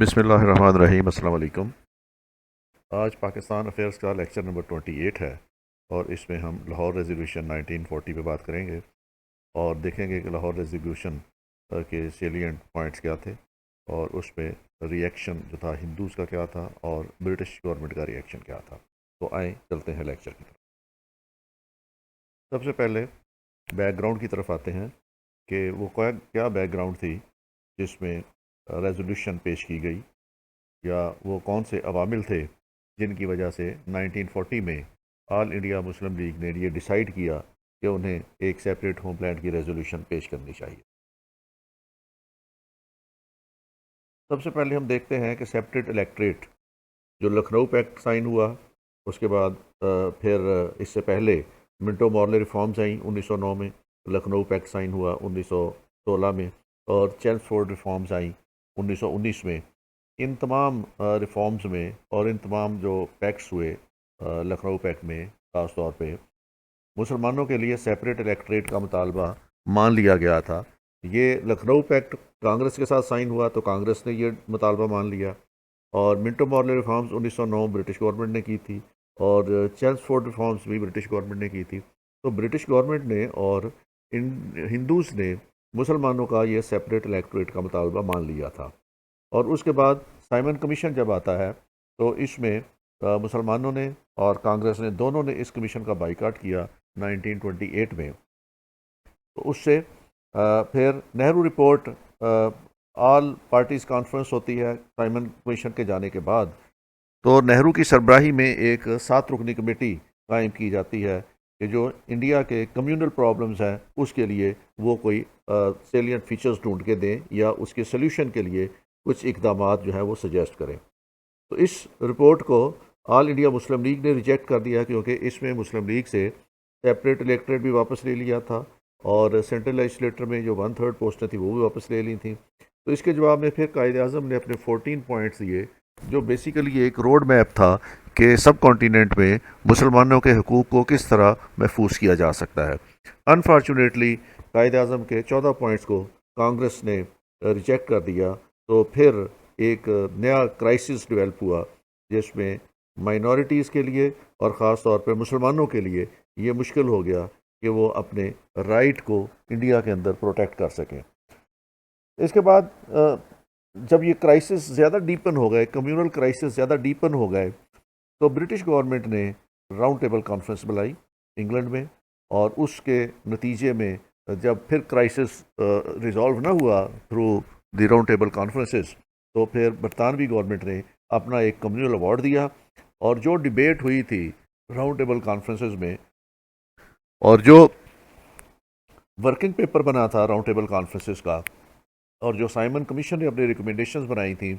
بسم اللہ الرحمن الرحیم۔ السلام علیکم۔ آج پاکستان افیئرس کا لیکچر نمبر 28 ہے اور اس میں ہم لاہور ریزولوشن 1940 پہ بات کریں گے اور دیکھیں گے کہ لاہور ریزولوشن کے سیلینٹ پوائنٹس کیا تھے اور اس پہ ریئیکشن جو تھا ہندوز کا کیا تھا اور برٹش گورنمنٹ کا ریئیکشن کیا تھا۔ تو آئیں چلتے ہیں لیکچر کی طرف۔ سب سے پہلے بیک گراؤنڈ کی طرف آتے ہیں کہ وہ کیا بیک گراؤنڈ تھی جس میں ریزولوشن پیش کی گئی، یا وہ کون سے عوامل تھے جن کی وجہ سے 1940 میں آل انڈیا مسلم لیگ نے یہ ڈیسائیڈ کیا کہ انہیں ایک سیپریٹ ہوم لینڈ کی ریزولوشن پیش کرنی چاہیے۔ سب سے پہلے ہم دیکھتے ہیں کہ سیپریٹ الیکٹریٹ جو لکھنؤ پیکٹ سائن ہوا، اس کے بعد پھر اس سے پہلے منٹو مارلے ریفارمز آئیں 1909 میں، لکھنؤ پیکٹ سائن ہوا 1916 میں، اور چیلمسفورڈ ریفارمز آئیں 1919 میں۔ ان تمام ریفارمز میں اور ان تمام جو پیکٹس ہوئے لکھنؤ پیکٹ میں، خاص طور پہ مسلمانوں کے لیے سیپریٹ الیکٹریٹ کا مطالبہ مان لیا گیا تھا۔ یہ لکھنؤ پیکٹ کانگریس کے ساتھ سائن ہوا تو کانگریس نے یہ مطالبہ مان لیا، اور منٹو مارلے ریفارمز 1909 برٹش گورنمنٹ نے کی تھی، اور چیلمسفورڈ ریفارمز بھی برٹش گورنمنٹ نے کی تھی۔ تو برٹش گورنمنٹ نے اور ہندوز نے مسلمانوں کا یہ سیپریٹ الیکٹریٹ کا مطالبہ مان لیا تھا۔ اور اس کے بعد سائمن کمیشن جب آتا ہے تو اس میں مسلمانوں نے اور کانگریس نے دونوں نے اس کمیشن کا بائیکاٹ کیا 1928 میں۔ تو اس سے پھر Nehru report, all parties conference ہوتی ہے سائمن کمیشن کے جانے کے بعد، تو نہرو کی سربراہی میں ایک 7 رکنی کمیٹی قائم کی جاتی ہے کہ جو انڈیا کے کمیونل پرابلمز ہیں اس کے لیے وہ کوئی سیلینٹ فیچرز ڈھونڈ کے دیں یا اس کے سلیوشن کے لیے کچھ اقدامات جو ہیں وہ سجیسٹ کریں۔ تو اس رپورٹ کو آل انڈیا مسلم لیگ نے ریجیکٹ کر دیا، کیونکہ اس میں مسلم لیگ سے سیپریٹ الیکٹریٹ بھی واپس لے لیا تھا اور سینٹرل لیجسلیٹر میں جو 1/3 پوسٹیں تھیں وہ بھی واپس لے لی تھیں۔ تو اس کے جواب میں پھر قائد اعظم نے اپنے 14 پوائنٹس دیے، جو بیسیکلی ایک روڈ میپ تھا کہ سب کانٹیننٹ میں مسلمانوں کے حقوق کو کس طرح محفوظ کیا جا سکتا ہے۔ انفارچونیٹلی قائد اعظم کے 14 پوائنٹس کو کانگریس نے ریجیکٹ کر دیا، تو پھر ایک نیا کرائسس ڈیولپ ہوا جس میں مائنورٹیز کے لیے اور خاص طور پر مسلمانوں کے لیے یہ مشکل ہو گیا کہ وہ اپنے رائٹ کو انڈیا کے اندر پروٹیکٹ کر سکیں۔ اس کے بعد جب یہ کرائسس زیادہ ڈیپن ہو گئے، کمیونل کرائسس زیادہ ڈیپن ہو گئے، تو برٹش گورنمنٹ نے راؤنڈ ٹیبل کانفرنس بلائی انگلینڈ میں، اور اس کے نتیجے میں جب پھر کرائسس ریزالو نہ ہوا through the round table conferences, تو پھر برطانوی گورنمنٹ نے اپنا ایک کمیونل ایوارڈ دیا، اور جو ڈیبیٹ ہوئی تھی راؤنڈ ٹیبل کانفرنسز میں اور جو ورکنگ پیپر بنا تھا راؤنڈ ٹیبل کانفرنسز کا، اور جو سائمن کمیشن نے اپنے ریکمنڈیشنز بنائی تھیں،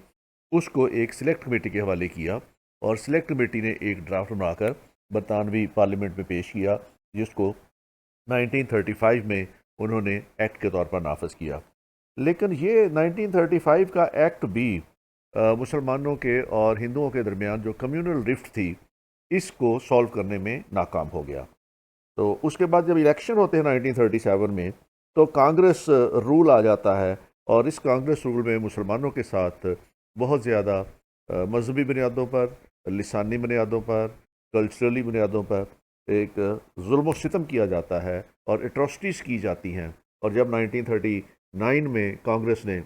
اس کو ایک سلیکٹ کمیٹی کے حوالے کیا، اور سلیکٹ کمیٹی نے ایک ڈرافٹ بنا کر برطانوی پارلیمنٹ میں پیش کیا، جس کو 1935 میں انہوں نے ایکٹ کے طور پر نافذ کیا۔ لیکن یہ 1935 کا ایکٹ بھی مسلمانوں کے اور ہندوؤں کے درمیان جو کمیونل رفٹ تھی اس کو سالو کرنے میں ناکام ہو گیا۔ تو اس کے بعد جب الیکشن ہوتے ہیں 1937 میں، تو کانگریس رول آ جاتا ہے، اور اس کانگریس رول میں مسلمانوں کے ساتھ بہت زیادہ مذہبی بنیادوں پر، لسانی بنیادوں پر، کلچرلی بنیادوں پر ایک ظلم و ستم کیا جاتا ہے اور اٹراسٹیز کی جاتی ہیں۔ اور جب 1939 میں کانگریس نے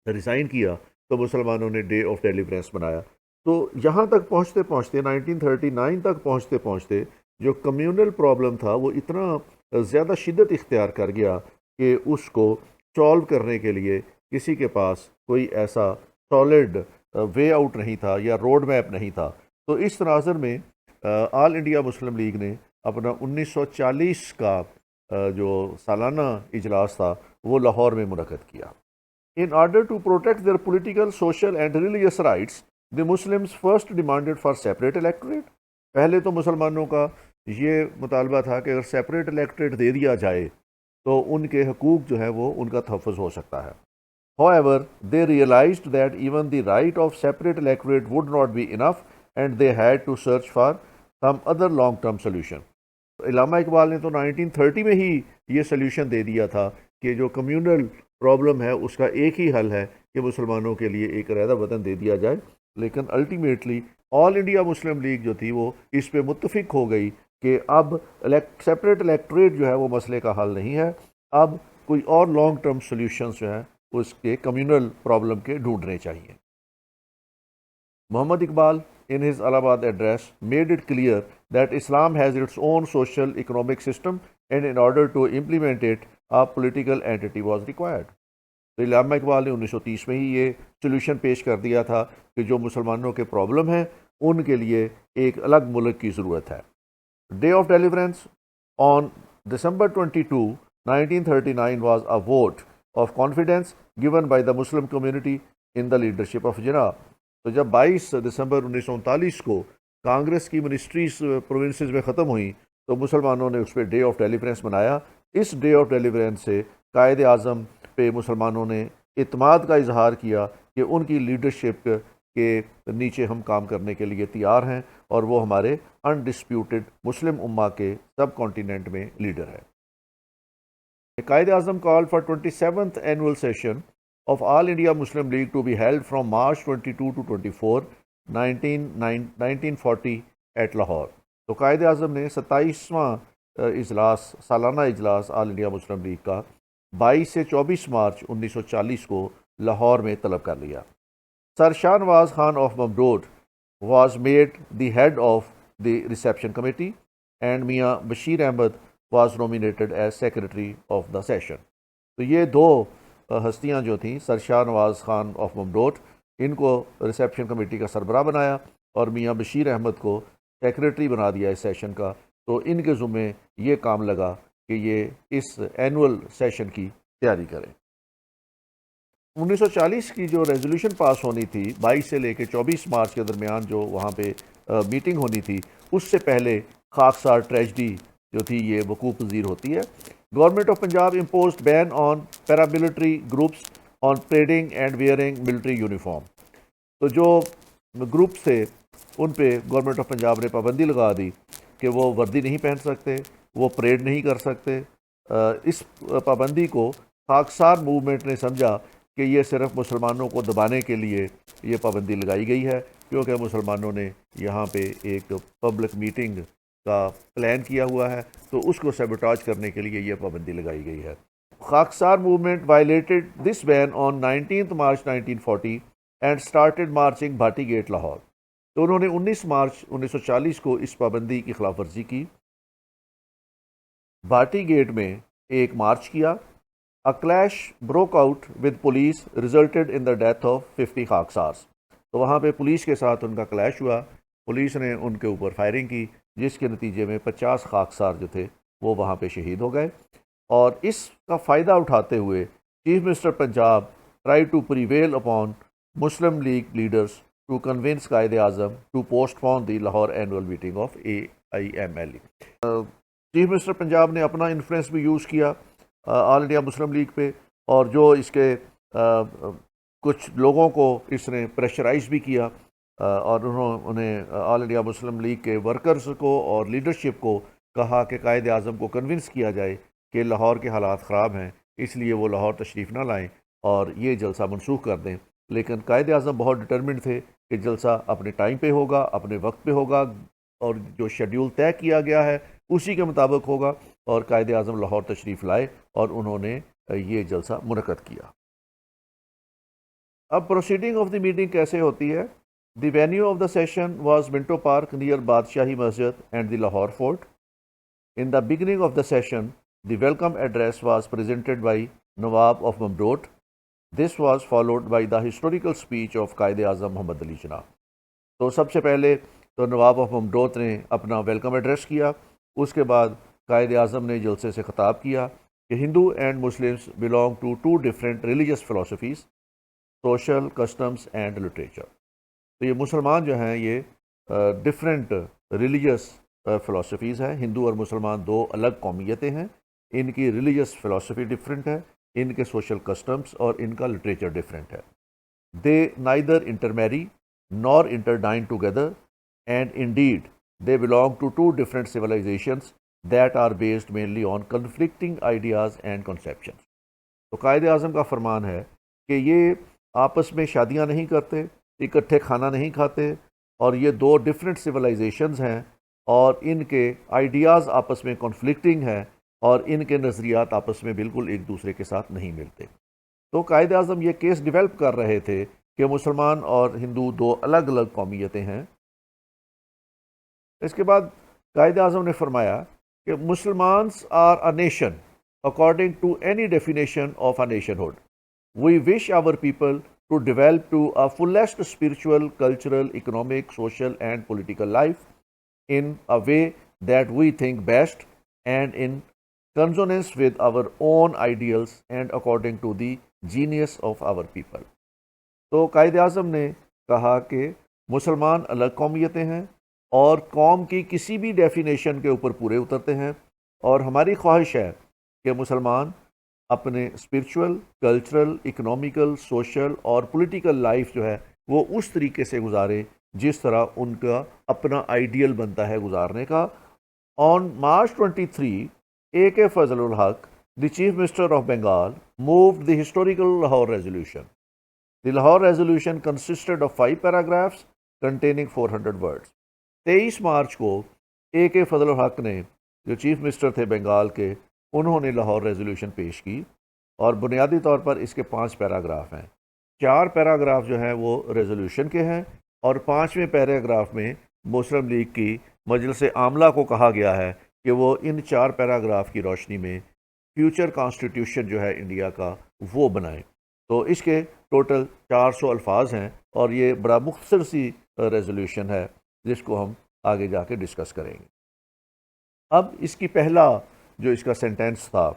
ریزائن کیا تو مسلمانوں نے ڈے آف ڈیلیورنس منایا۔ تو یہاں تک پہنچتے پہنچتے 1939 تک پہنچتے پہنچتے جو کمیونل پرابلم تھا وہ اتنا زیادہ شدت اختیار کر گیا کہ اس کو سالو کرنے کے لیے کسی کے پاس کوئی ایسا سالڈ وے آؤٹ نہیں تھا یا روڈ میپ نہیں تھا۔ تو اس تناظر میں آل انڈیا مسلم لیگ نے اپنا 1940 کا جو سالانہ اجلاس تھا وہ لاہور میں منعقد کیا۔ In order to protect their political, social and religious rights, the Muslims first demanded for separate electorate. پہلے تو مسلمانوں کا یہ مطالبہ تھا کہ اگر سیپریٹ الیکٹریٹ دے دیا جائے تو ان کے حقوق جو ہے وہ ان کا تحفظ ہو سکتا ہے۔ However, they realized that even the right of separate electorate would not be enough and they had to search for some other long-term solution. علامہ اقبال نے تو 1930 میں ہی یہ سلیوشن دے دیا تھا کہ جو کمیونل پرابلم ہے اس کا ایک ہی حل ہے کہ مسلمانوں کے لیے ایک علیحدہ وطن دے دیا جائے، لیکن الٹیمیٹلی آل انڈیا مسلم لیگ جو تھی وہ اس پہ متفق ہو گئی کہ اب سیپریٹ الیکٹوریٹ جو ہے وہ مسئلے کا حل نہیں ہے، اب کوئی اور لانگ ٹرم سولوشنز جو ہیں اس کے کمیونل پرابلم کے ڈھونڈنے چاہیے۔ محمد Iqbal in his Allahabad address made it clear that Islam has its own social economic system and in order to implement it a political entity was required۔ تو علامہ اقبال نے 1930 میں ہی یہ سولوشن پیش کر دیا تھا کہ جو مسلمانوں کے پرابلم ہیں ان کے لیے ایک الگ ملک کی ضرورت ہے۔ Day of deliverance on December 22, 1939 was a vote of confidence given by the Muslim community in the leadership of Jinnah۔ تو جب 22 دسمبر 1939 کو کانگریس کی منسٹریز پروونسز میں ختم ہوئیں تو مسلمانوں نے اس پہ ڈے آف ڈیلیورنس منایا۔ اس ڈے آف ڈیلیورنس سے قائد اعظم پہ مسلمانوں نے اعتماد کا اظہار کیا کہ ان کی لیڈرشپ کے نیچے ہم کام کرنے کے لیے تیار ہیں اور وہ ہمارے انڈسپیوٹڈ مسلم امہ کے سب کانٹیننٹ میں لیڈر ہے۔ قائد اعظم call for 27th annual session of All India Muslim League to be held from March 22 to 24, 1940 at Lahore. تو قائد اعظم نے 27واں سالانہ اجلاس آل انڈیا مسلم لیگ کا 22 سے 24 مارچ 1940 کو لاہور میں طلب کر لیا۔ Sir Shah Nawaz Khan of Mamdot was made the head of the reception committee and میاں Bashir Ahmad was nominated as secretary of the session۔ تو یہ دو ہستیاں جو تھیں، سر شاہ نواز خان آف ممدوٹ، ان کو ریسیپشن کمیٹی کا سربراہ بنایا اور میاں بشیر احمد کو سیکریٹری بنا دیا اس سیشن کا۔ تو ان کے ذمے یہ کام لگا کہ یہ اس اینول سیشن کی تیاری کریں۔ 1940 کی جو ریزولوشن پاس ہونی تھی 22 سے لے کے 24 مارچ کے درمیان جو وہاں پہ میٹنگ ہونی تھی، اس سے پہلے خاکسار ٹریجڈی جو تھی یہ وقوع پذیر ہوتی ہے۔ Government of Punjab imposed ban on paramilitary groups on parading and wearing military uniform. تو جو گروپس تھے ان پہ گورنمنٹ آف پنجاب نے پابندی لگا دی کہ وہ وردی نہیں پہن سکتے، وہ پریڈ نہیں کر سکتے۔ اس پابندی کو خاکسار موومنٹ نے سمجھا کہ یہ صرف مسلمانوں کو دبانے کے لیے یہ پابندی لگائی گئی ہے، کیونکہ مسلمانوں نے یہاں پہ ایک پبلک میٹنگ کا پلان کیا ہوا ہے، تو اس کو سیبوٹاج کرنے کے لیے یہ پابندی لگائی گئی ہے۔ Khaksar movement violated this ban on 19 March 1940 and started marching Bhati gate Lahore. تو انہوں نے 19 مارچ 1940 کو اس پابندی کی خلاف ورزی کی، بھاٹی گیٹ میں ایک مارچ کیا۔ A clash broke out with police resulted in the death of 50 خاکسارز۔ تو وہاں پہ پولیس کے ساتھ ان کا کلیش ہوا، پولیس نے ان کے اوپر فائرنگ کی، جس کے نتیجے میں 50 خاکسار جو تھے وہ وہاں پہ شہید ہو گئے۔ اور اس کا فائدہ اٹھاتے ہوئے chief minister Punjab try to prevail upon Muslim League leaders to convince Quaid Azam to postpone the Lahore annual meeting of AIMLE۔ Chief minister Punjab نے اپنا انفلوئنس بھی یوز کیا آل انڈیا مسلم لیگ پہ، اور جو اس کے کچھ لوگوں کو اس نے پریشرائز بھی کیا، اور انہوں نے آل انڈیا مسلم لیگ کے ورکرز کو اور لیڈرشپ کو کہا کہ قائد اعظم کو کنونس کیا جائے کہ لاہور کے حالات خراب ہیں، اس لیے وہ لاہور تشریف نہ لائیں اور یہ جلسہ منسوخ کر دیں۔ لیکن قائد اعظم بہت ڈٹرمنٹ تھے کہ جلسہ اپنے ٹائم پہ ہوگا، اپنے وقت پہ ہوگا، اور جو شیڈیول طے کیا گیا ہے اسی کے مطابق ہوگا، اور قائد اعظم لاہور تشریف لائے اور انہوں نے یہ جلسہ منعقد کیا۔ اب پروسیڈنگ آف دی میٹنگ کیسے ہوتی ہے؟ The venue of the session was Minto park near Badshahi Masjid and the Lahore fort. In the beginning of the session, the welcome address was presented by Nawab of Mamdot. This was followed by the historical speech of Qaid Azam Muhammad Ali Jinnah۔ تو سب سے پہلے تو نواب of ممدوت نے اپنا welcome address کیا، اس کے بعد قائد اعظم نے جلسے سے خطاب کیا کہ Hindu and Muslims belong to two different religious philosophies, social, customs and literature۔ تو یہ مسلمان جو ہیں یہ ڈفرینٹ ریلیجس فلاسفیز ہیں، ہندو اور مسلمان دو الگ قومیتیں ہیں، ان کی ریلیجس فلاسفی ڈفرینٹ ہے، ان کے سوشل کسٹمز اور ان کا لٹریچر ڈفرینٹ ہے۔ They neither intermarry nor interdine together and indeed they belong to two different civilizations that are based mainly on conflicting ideas and conceptions۔ تو قائد اعظم کا فرمان ہے کہ یہ آپس میں شادیاں نہیں کرتے، اکٹھے کھانا نہیں کھاتے، اور یہ دو ڈفرینٹ سویلائزیشنز ہیں، اور ان کے آئیڈیاز آپس میں کنفلکٹنگ ہیں، اور ان کے نظریات آپس میں بالکل ایک دوسرے کے ساتھ نہیں ملتے۔ تو قائد اعظم یہ کیس ڈیولپ کر رہے تھے کہ مسلمان اور ہندو دو الگ الگ قومیتیں ہیں۔ اس کے بعد قائد اعظم نے فرمایا کہ Musalmans are a nation according to any definition of a nationhood. We wish our people to develop to a fullest spiritual, cultural, economic, social and political life in a way that we think best and in consonance with our own ideals and according to the genius of our people. تو قائد اعظم نے کہا کہ مسلمان الگ قومیتیں ہیں اور قوم کی کسی بھی ڈیفینیشن کے اوپر پورے اترتے ہیں، اور ہماری خواہش ہے کہ مسلمان اپنے اسپرچول، کلچرل، اکنامیکل، سوشل اور پولیٹیکل لائف جو ہے وہ اس طریقے سے گزارے جس طرح ان کا اپنا آئیڈیل بنتا ہے گزارنے کا۔ آن March 23, A.K. Fazl ul Haq, the Chief Minister of Bengal, moved the historical Lahore Resolution. The Lahore Resolution consisted of 5 paragraphs containing 400 words. 23 March کو A.K. فضل الحق نے، جو چیف منسٹر تھے بنگال کے، انہوں نے لاہور ریزولوشن پیش کی، اور بنیادی طور پر اس کے 5 پیراگراف ہیں۔ 4 پیراگراف جو ہیں وہ ریزولوشن کے ہیں، اور 5ویں پیراگراف میں مسلم لیگ کی مجلس عاملہ کو کہا گیا ہے کہ وہ ان 4 پیراگراف کی روشنی میں فیوچر کانسٹیٹیوشن جو ہے انڈیا کا وہ بنائیں۔ تو اس کے ٹوٹل 400 الفاظ ہیں، اور یہ بڑا مختصر سی ریزولوشن ہے جس کو ہم آگے جا کے ڈسکس کریں گے۔ اب اس کی پہلا جو اس کا سینٹینس تھا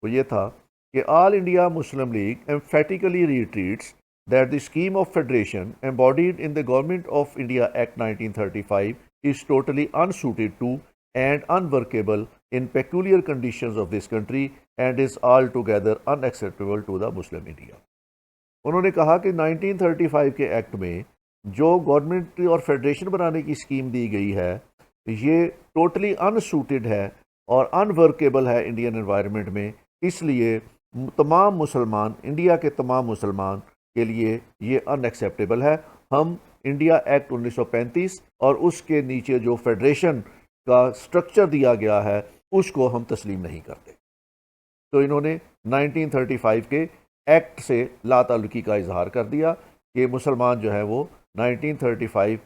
وہ یہ تھا کہ All India Muslim League emphatically reiterates that the scheme of federation embodied in the Government of India Act 1935 is totally unsuited to and unworkable in peculiar conditions of this country and is altogether unacceptable to the Muslim India. انہوں نے کہا کہ 1935 کے act میں جو government اور federation بنانے کی اسکیم دی گئی ہے یہ ٹوٹلی انسوٹیڈ ہے اور ان ورکیبل ہے انڈین انوائرمنٹ میں، اس لیے تمام مسلمان، انڈیا کے تمام مسلمان کے لیے یہ ان ایکسیپٹیبل ہے۔ ہم انڈیا ایکٹ 1935 اور اس کے نیچے جو فیڈریشن کا سٹرکچر دیا گیا ہے اس کو ہم تسلیم نہیں کرتے۔ تو انہوں نے 1935 کے ایکٹ سے لا تعلقی کا اظہار کر دیا کہ مسلمان جو ہے وہ 1935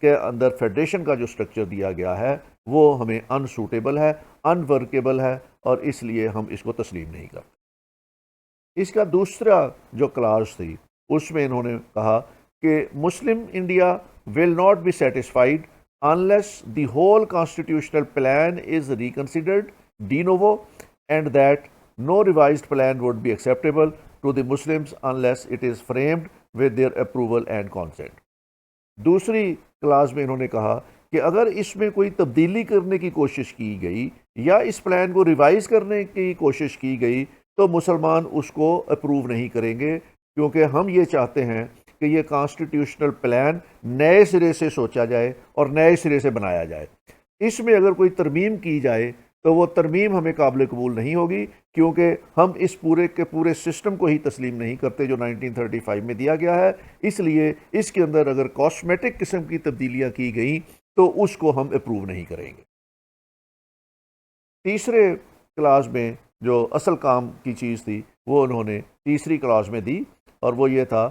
کے اندر فیڈریشن کا جو سٹرکچر دیا گیا ہے وہ ہمیں ان سوٹیبل ہے، ان ورکیبل ہے، اور اس لیے ہم اس کو تسلیم نہیں کرتے۔ اس کا دوسرا جو کلاس تھی اس میں انہوں نے کہا کہ Muslim India will not be satisfied unless the whole constitutional plan is reconsidered de novo and that no revised plan would be acceptable to the Muslims unless it is framed with their approval and consent. دوسری class میں انہوں نے کہا کہ اگر اس میں کوئی تبدیلی کرنے کی کوشش کی گئی یا اس پلان کو ریوائز کرنے کی کوشش کی گئی تو مسلمان اس کو اپروو نہیں کریں گے، کیونکہ ہم یہ چاہتے ہیں کہ یہ کانسٹیٹیوشنل پلان نئے سرے سے سوچا جائے اور نئے سرے سے بنایا جائے۔ اس میں اگر کوئی ترمیم کی جائے تو وہ ترمیم ہمیں قابل قبول نہیں ہوگی، کیونکہ ہم اس پورے کے پورے سسٹم کو ہی تسلیم نہیں کرتے جو 1935 میں دیا گیا ہے۔ اس لیے اس کے اندر اگر کاسمیٹک قسم کی تبدیلیاں کی گئیں تو اس کو ہم اپروو نہیں کریں گے۔ تیسرے کلاس میں جو اصل کام کی چیز تھی وہ انہوں نے تیسری کلاس میں دی، اور وہ یہ تھا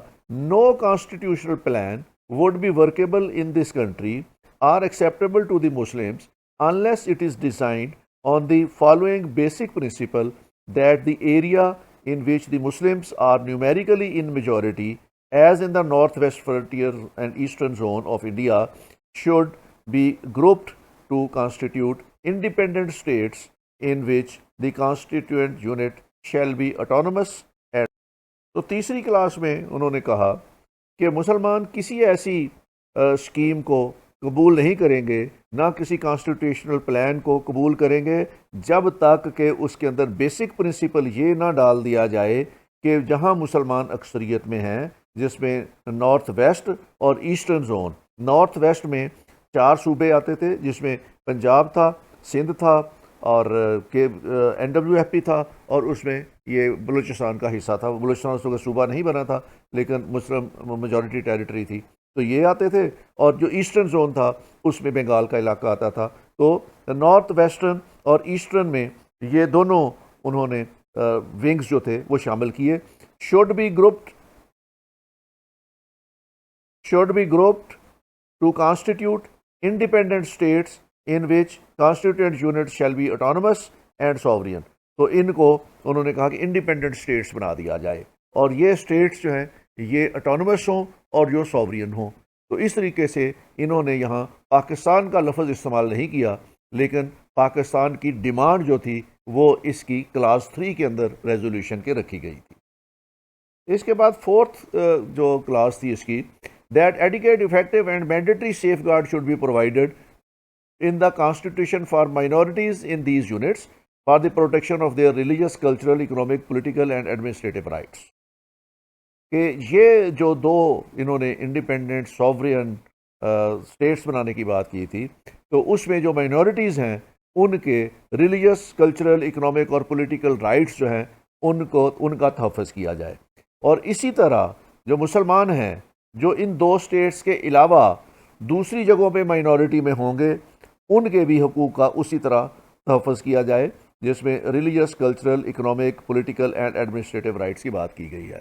No constitutional plan would be workable in this country or acceptable to the Muslims unless it is designed on the following basic principle that the area in which the Muslims are numerically in majority, as in the northwest frontier and eastern zone of India, should be grouped to constitute independent states in which the constituent unit shall be autonomous. تو تیسری class میں انہوں نے کہا کہ مسلمان کسی ایسی اسکیم کو قبول نہیں کریں گے، نہ کسی کانسٹیٹیوشنل پلان کو قبول کریں گے جب تک کہ اس کے اندر بیسک پرنسپل یہ نہ ڈال دیا جائے کہ جہاں مسلمان اکثریت میں ہیں، جس میں نارتھ ویسٹ اور ایسٹرن زون، نارتھ ویسٹ میں 4 صوبے آتے تھے جس میں پنجاب تھا، سندھ تھا، اور کہ NWFP تھا اور اس میں یہ بلوچستان کا حصہ تھا. بلوچستان اس وقت صوبہ نہیں بنا تھا لیکن مسلم میجورٹی ٹیریٹری تھی, تو یہ آتے تھے. اور جو ایسٹرن زون تھا اس میں بنگال کا علاقہ آتا تھا. تو نارتھ ویسٹرن اور ایسٹرن میں یہ دونوں انہوں نے ونگز جو تھے وہ شامل کیے. should be grouped to constitute independent states in which constituent units shall be autonomous and sovereign. تو ان کو انہوں نے کہا کہ انڈیپینڈنٹ اسٹیٹس بنا دیا جائے اور یہ اسٹیٹس جو ہیں یہ اٹانومس ہوں اور جو سوورین ہوں. تو اس طریقے سے انہوں نے یہاں پاکستان کا لفظ استعمال نہیں کیا, لیکن پاکستان کی ڈیمانڈ جو تھی وہ اس کی کلاس 3 کے اندر ریزولوشن کے رکھی گئی تھی. اس کے بعد فورتھ جو کلاس تھی اس کی, that adequate, effective and mandatory safeguard should be provided in the constitution for minorities in these units for the protection of their religious, cultural, economic, political and administrative rights. کہ یہ جو دو انہوں نے independent sovereign status بنانے کی بات کی تھی, تو اس میں جو مائنورٹیز ہیں ان کے ریلیجس, کلچرل, اکنامک اور پولیٹیکل رائٹس جو ہیں ان کا تحفظ کیا جائے. اور اسی طرح جو مسلمان ہیں جو ان دو اسٹیٹس کے علاوہ دوسری جگہوں پہ مائنورٹی میں ہوں گے ان کے بھی حقوق کا اسی طرح تحفظ کیا جائے, جس میں religious, cultural, economic, political and administrative rights کی بات کی گئی ہے.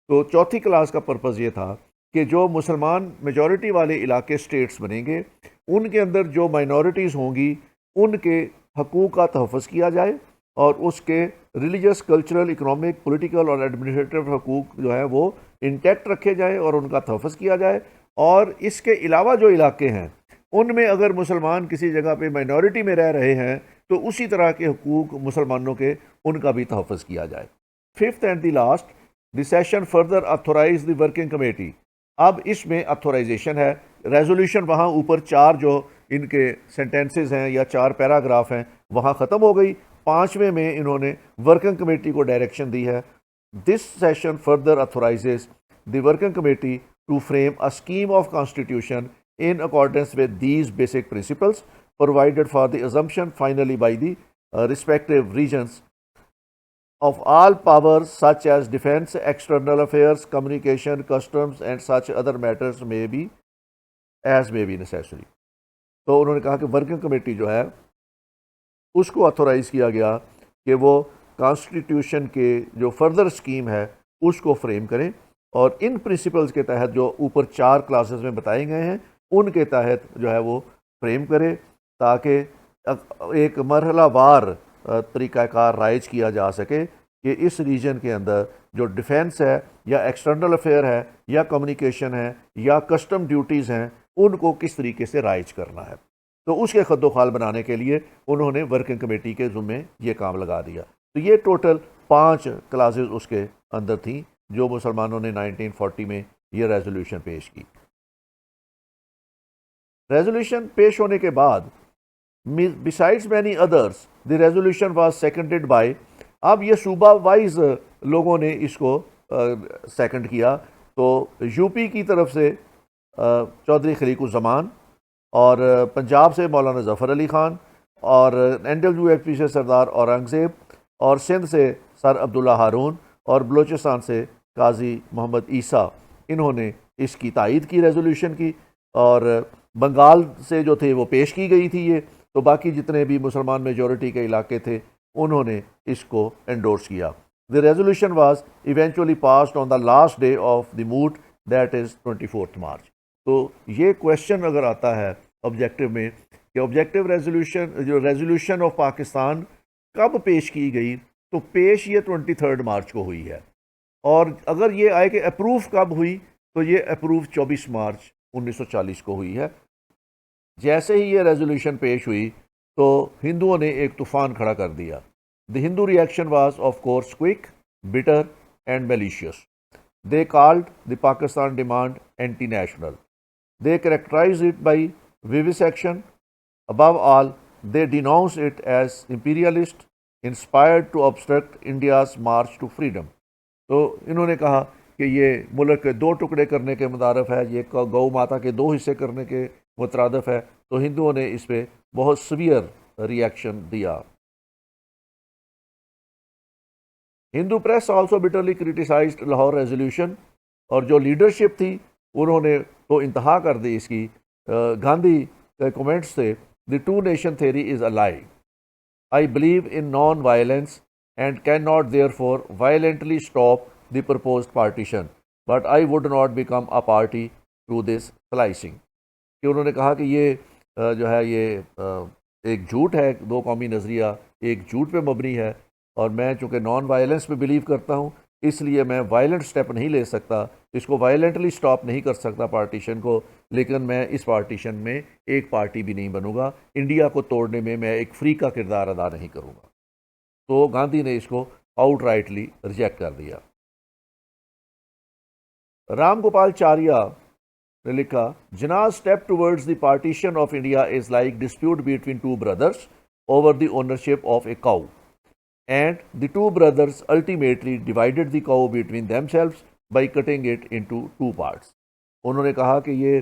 تو چوتھی کلاس کا پرپز یہ تھا کہ جو مسلمان میجورٹی والے علاقے اسٹیٹس بنیں گے ان کے اندر جو مائنورٹیز ہوں گی ان کے حقوق کا تحفظ کیا جائے اور اس کے ریلیجس, کلچرل, اکنامک, پولیٹیکل اور ایڈمنسٹریٹو حقوق جو ہے وہ انٹیکٹ رکھے جائے اور ان کا تحفظ کیا جائے. اور اس کے علاوہ جو علاقے ہیں ان میں اگر مسلمان کسی جگہ پہ مائنورٹی میں رہ رہے ہیں تو اسی طرح کے حقوق مسلمانوں کے ان کا بھی تحفظ کیا جائے. Fifth and the last, the session further authorize the working committee. اب اس میں آتھورائزیشن ہے. ریزولوشن وہاں اوپر 4 جو ان کے سینٹینسز ہیں یا 4 پیراگراف ہیں وہاں ختم ہو گئی. 5ویں میں انہوں نے ورکنگ کمیٹی کو ڈائریکشن دی ہے. This session further authorises the working committee to frame a scheme of constitution in accordance with these basic principles, provided for the assumption finally by the respective regions of all powers such as defense, external affairs, communication, customs and such other matters may be necessary. تو انہوں نے کہا کہ working committee جو ہے اس کو authorise کیا گیا کہ وہ کانسٹیٹیوشن کے جو فردر اسکیم ہے اس کو فریم کریں اور ان پرنسپلز کے تحت جو اوپر 4 کلاسز میں بتائے گئے ہیں ان کے تحت جو ہے وہ فریم کرے تاکہ ایک مرحلہ وار طریقہ کار رائج کیا جا سکے کہ اس ریجن کے اندر جو ڈیفینس ہے یا ایکسٹرنل افیئر ہے یا کمیونیکیشن ہے یا کسٹم ڈیوٹیز ہیں ان کو کس طریقے سے رائج کرنا ہے. تو اس کے خد و خال بنانے کے لیے انہوں نے ورکنگ کمیٹی کے ذمے یہ کام لگا دیا. تو یہ ٹوٹل 5 کلاسز اس کے اندر تھیں جو مسلمانوں نے 1940 میں یہ ریزولوشن پیش کی. ریزولوشن پیش ہونے کے بعد besides many others the resolution was seconded by, اب یہ صوبہ وائز لوگوں نے اس کو سیکنڈ کیا. تو یو پی کی طرف سے چودھری خلیق الزمان اور پنجاب سے مولانا ظفر علی خان اور NWFP سے سردار اورنگزیب اور سندھ سے سر عبداللہ ہارون اور بلوچستان سے قاضی محمد عیسیٰ, انہوں نے اس کی تائید کی ریزولوشن کی. اور بنگال سے جو تھے وہ پیش کی گئی تھی یہ, تو باقی جتنے بھی مسلمان میجورٹی کے علاقے تھے انہوں نے اس کو انڈورس کیا. The resolution was eventually passed on the last day of the moot, that is 24th March. تو یہ کویشچن اگر آتا ہے آبجیکٹو میں کہ آبجیکٹو ریزولوشن آف پاکستان کب پیش کی گئی, تو پیش یہ 23 مارچ کو ہوئی ہے. اور اگر یہ آئے کہ اپروف کب ہوئی, تو یہ اپروف 24 مارچ 1940 کو ہوئی ہے. جیسے ہی یہ ریزولوشن پیش ہوئی تو ہندوؤں نے ایک طوفان کھڑا کر دیا. The Hindu reaction was of course quick, bitter and malicious. They called the Pakistan demand anti-national. They characterized it by vivisection. Above all, they denounced it as imperialist, inspired to obstruct India's march to freedom. تو انہوں نے کہا کہ یہ ملک کے 2 ٹکڑے کرنے کے مترادف ہے, یہ گو ماتا کے 2 حصے کرنے کے مترادف ہے. تو ہندوؤں نے اس پہ بہت سیویئر ریئیکشن دیا. Hindu press also bitterly criticised Lahore resolution, اور جو لیڈرشپ تھی انہوں نے تو انتہا کر دی اس کی. گاندھی کے کومنٹس تھے: دی ٹو نیشن تھیوری از اے لائی. I believe in non-violence and cannot therefore violently stop the proposed partition, but I would not become a party to this slicing. کہ انہوں نے کہا کہ یہ جو ہے یہ ایک جھوٹ ہے، دو قومی نظریہ ایک جھوٹ پہ مبنی ہے، اور میں چونکہ نان وائلنس پہ بلیو کرتا ہوں اس لیے میں وائلنٹ سٹیپ نہیں لے سکتا، اس کو وائلنٹلی سٹاپ نہیں کر سکتا پارٹیشن کو، لیکن میں اس پارٹیشن میں ایک پارٹی بھی نہیں بنوں گا، انڈیا کو توڑنے میں ایک فری کا کردار ادا نہیں کروں گا. تو گاندھی نے اس کو آؤٹ رائٹلی ریجیکٹ کر دیا. رام گوپال چاریہ نے لکھا: Jinnah's step towards the partition of India is like dispute between two brothers over the ownership of a cow. And the two brothers ultimately divided the cow between themselves by cutting it into two parts. انہوں نے کہا کہ یہ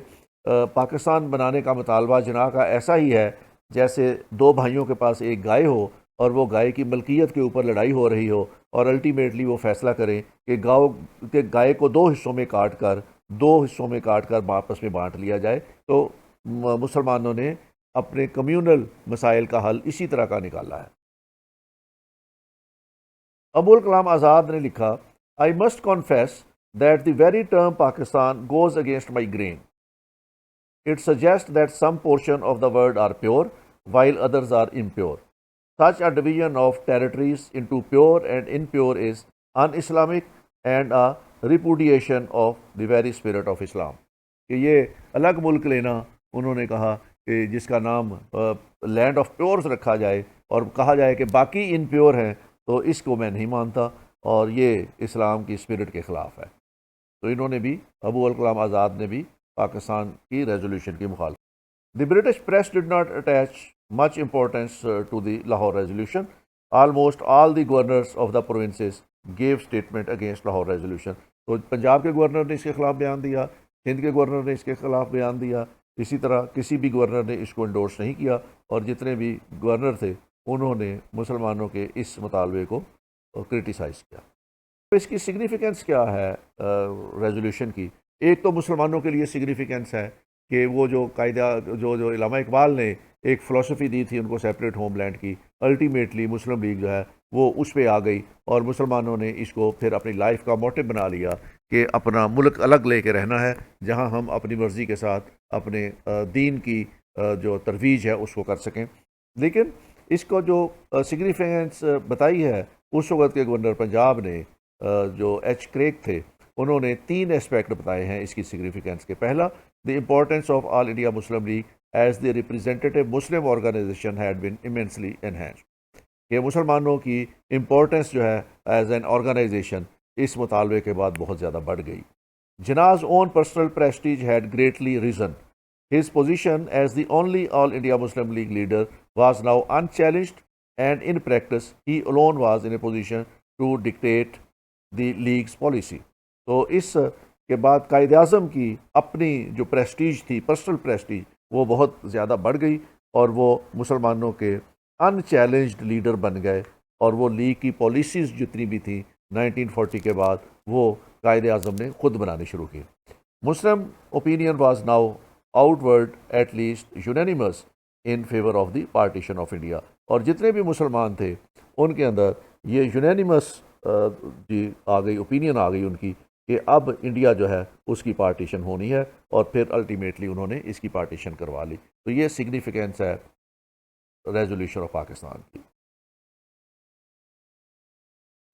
پاکستان بنانے کا مطالبہ جناح کا ایسا ہی ہے جیسے دو بھائیوں کے پاس ایک گائے ہو اور وہ گائے کی ملکیت کے اوپر لڑائی ہو رہی ہو، اور الٹیمیٹلی وہ فیصلہ کریں کہ گائے کو دو حصوں میں کاٹ کر آپس میں بانٹ لیا جائے. تو مسلمانوں نے اپنے کمیونل مسائل کا حل اسی طرح کا نکالا ہے. ابو الکلام آزاد نے لکھا: I must confess that the very term Pakistan goes against my grain. It suggests that some portion of the word are pure while others are impure. Such a division of territories into pure and impure is un-Islamic and a repudiation of the very spirit of Islam. کہ یہ الگ ملک لینا، انہوں نے کہا کہ جس کا نام لینڈ آف پیورز رکھا جائے اور کہا جائے کہ باقی امپیور ہیں، تو اس کو میں نہیں مانتا اور یہ اسلام کی اسپرٹ کے خلاف ہے. تو انہوں نے بھی، ابو الکلام آزاد نے بھی پاکستان کی ریزولوشن کی مخالفت. The British press did not attach much importance to the Lahore resolution. Almost all the governors of the provinces gave statement against Lahore resolution. تو پنجاب کے گورنر نے اس کے خلاف بیان دیا، ہند کے گورنر نے اس کے خلاف بیان دیا، اسی طرح کسی بھی گورنر نے اس کو انڈورس نہیں کیا، اور جتنے بھی گورنر تھے انہوں نے مسلمانوں کے اس مطالبے کو کرٹیسائز کیا. اس کی سگنیفیکنس کیا ہے ریزولوشن کی؟ ایک تو مسلمانوں کے لیے سگنیفیکنس ہے کہ وہ جو قاعدہ جو علامہ اقبال نے ایک فلسفی دی تھی ان کو سیپریٹ ہوم لینڈ کی، الٹیمیٹلی مسلم لیگ جو ہے وہ اس پہ آ گئی، اور مسلمانوں نے اس کو پھر اپنی لائف کا موٹو بنا لیا کہ اپنا ملک الگ لے کے رہنا ہے، جہاں ہم اپنی مرضی کے ساتھ اپنے دین کی جو ترویج ہے اس کو کر سکیں. لیکن اس کو جو سگنیفیکنس بتائی ہے اس وقت کے گورنر پنجاب نے جو ایچ کریک تھے، انہوں نے 3 اسپیکٹ بتائے ہیں اس کی سگنیفیکنس کے. پہلا، the importance of All India Muslim League as the representative Muslim organisation had been immensely enhanced. کہ مسلمانوں کی امپورٹنس جو ہے ایز این آرگنائزیشن اس مطالبے کے بعد بہت زیادہ بڑھ گئی. جناح's own personal prestige had greatly risen. His position as the only All India Muslim League leader was now unchallenged, and in practice he alone was in a position to dictate the league's policy. تو اس کے بعد قائد اعظم کی اپنی جو prestige تھی، personal prestige, وہ بہت زیادہ بڑھ گئی، اور وہ مسلمانوں کے ان چیلنجڈ لیڈر بن گئے، اور وہ لیگ کی پالیسیز جتنی بھی تھیں 1940 کے بعد وہ قائد اعظم نے خود بنانی شروع کی. Muslim opinion was now outward at least unanimous in favour of the partition of India. اور جتنے بھی مسلمان تھے ان کے اندر یہ یونینیمس آ گئی، اوپینین آ گئی ان کی کہ اب انڈیا جو ہے اس کی پارٹیشن ہونی ہے، اور پھر الٹیمیٹلی انہوں نے اس کی پارٹیشن کروا لی. تو یہ سگنیفیکنس ہے ریزولوشن آف پاکستان کی.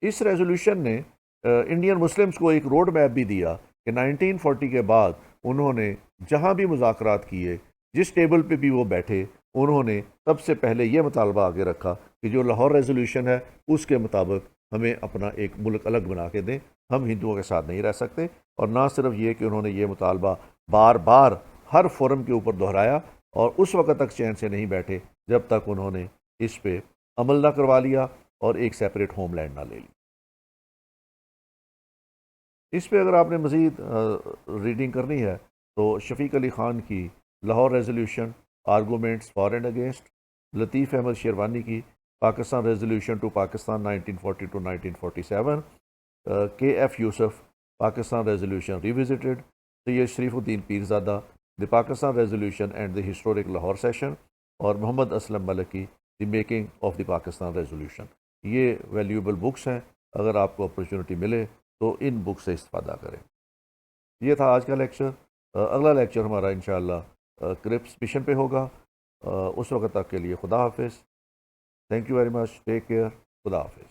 اس ریزولوشن نے انڈین مسلمز کو ایک روڈ میپ بھی دیا کہ 1940 کے بعد انہوں نے جہاں بھی مذاکرات کیے، جس ٹیبل پہ بھی وہ بیٹھے، انہوں نے سب سے پہلے یہ مطالبہ آگے رکھا کہ جو لاہور ریزولوشن ہے اس کے مطابق ہمیں اپنا ایک ملک الگ بنا کے دیں، ہم ہندوؤں کے ساتھ نہیں رہ سکتے. اور نہ صرف یہ کہ انہوں نے یہ مطالبہ بار بار ہر فورم کے اوپر دہرایا، اور اس وقت تک چین سے نہیں بیٹھے جب تک انہوں نے اس پہ عمل نہ کروا لیا اور ایک سیپریٹ ہوم لینڈ نہ لے لی. اس پہ اگر آپ نے مزید ریڈنگ کرنی ہے تو شفیق علی خان کی Lahore resolution arguments for and against, Latif Ahmed Sherwani کی Pakistan resolution to Pakistan 1940 to 1947, K F Yusuf, Pakistan resolution revisited, Syed Sharifuddin Pirzada, the Pakistan resolution and the historic Lahore session, اور Muhammad Aslam Malik, the making of the Pakistan resolution. یہ ویلیوبل بکس ہیں, اگر آپ کو اپرچونٹی ملے تو ان بک سے استفادہ کریں. یہ تھا آج کا لیکچر. اگلا لیکچر ہمارا انشاءاللہ کرپس مشن پہ ہوگا. اس وقت تک کے لیے خدا حافظ. Thank you very much. Take care. خدا حافظ.